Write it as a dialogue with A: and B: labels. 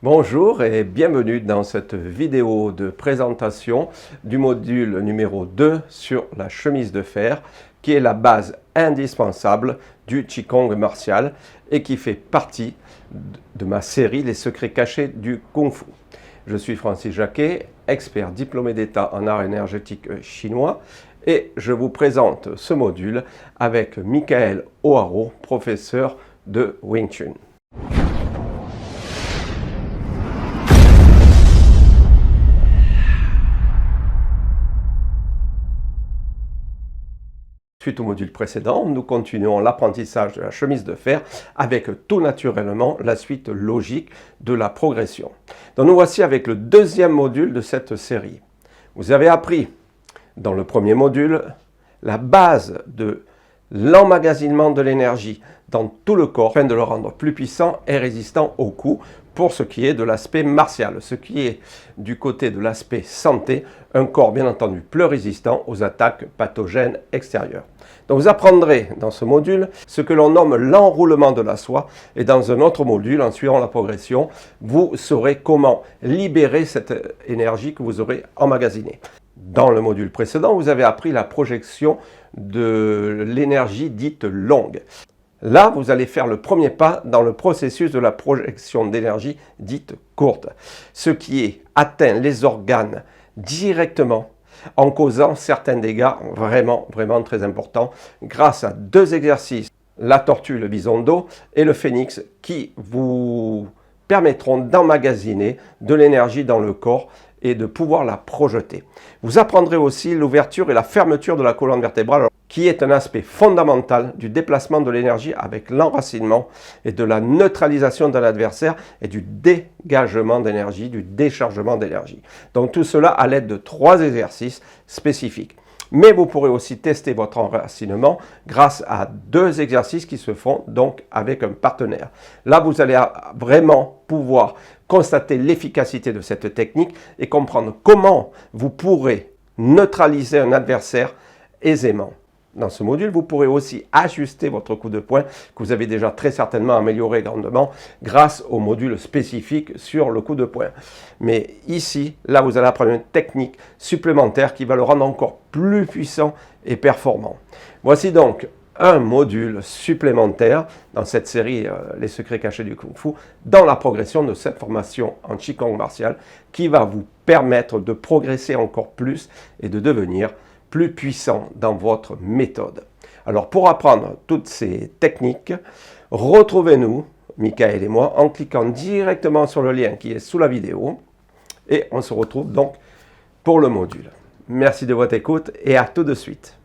A: Bonjour et bienvenue dans cette vidéo de présentation du module numéro 2 sur la chemise de fer qui est la base indispensable du Qigong martial et qui fait partie de ma série Les secrets cachés du Kung Fu. Je suis Francis Jacquet, expert diplômé d'État en art énergétique chinois et je vous présente ce module avec Michael Oharo, professeur de Wing Chun. Suite au module précédent, nous continuons l'apprentissage de la chemise de fer avec tout naturellement la suite logique de la progression. Donc nous voici avec le deuxième module de cette série. Vous avez appris dans le premier module la base de l'emmagasinement de l'énergie dans tout le corps afin de le rendre plus puissant et résistant aux coups pour ce qui est de l'aspect martial. Ce qui est du côté de l'aspect santé, un corps bien entendu plus résistant aux attaques pathogènes extérieures. Donc vous apprendrez dans ce module ce que l'on nomme l'enroulement de la soie et dans un autre module, en suivant la progression, vous saurez comment libérer cette énergie que vous aurez emmagasinée. Dans le module précédent, vous avez appris la projection de l'énergie dite longue. Là, vous allez faire le premier pas dans le processus de la projection d'énergie dite courte, ce qui est atteint les organes directement en causant certains dégâts vraiment très importants grâce à deux exercices, la tortue, le bison d'eau et le phénix qui vous permettront d'emmagasiner de l'énergie dans le corps et de pouvoir la projeter. Vous apprendrez aussi l'ouverture et la fermeture de la colonne vertébrale qui est un aspect fondamental du déplacement de l'énergie avec l'enracinement et de la neutralisation de l'adversaire et du dégagement d'énergie, du déchargement d'énergie. Donc tout cela à l'aide de 3 exercices spécifiques. Mais vous pourrez aussi tester votre enracinement grâce à 2 exercices qui se font donc avec un partenaire. Là, vous allez vraiment pouvoir constater l'efficacité de cette technique et comprendre comment vous pourrez neutraliser un adversaire aisément. Dans ce module, vous pourrez aussi ajuster votre coup de poing que vous avez déjà très certainement amélioré grandement grâce au module spécifique sur le coup de poing. Mais ici, là, vous allez apprendre une technique supplémentaire qui va le rendre encore plus puissant et performant. Voici donc un module supplémentaire dans cette série Les secrets cachés du Kung Fu dans la progression de cette formation en Qigong martial qui va vous permettre de progresser encore plus et de devenir plus puissant dans votre méthode. Alors pour apprendre toutes ces techniques, retrouvez-nous, Michael et moi, en cliquant directement sur le lien qui est sous la vidéo et on se retrouve donc pour le module. Merci de votre écoute et à tout de suite.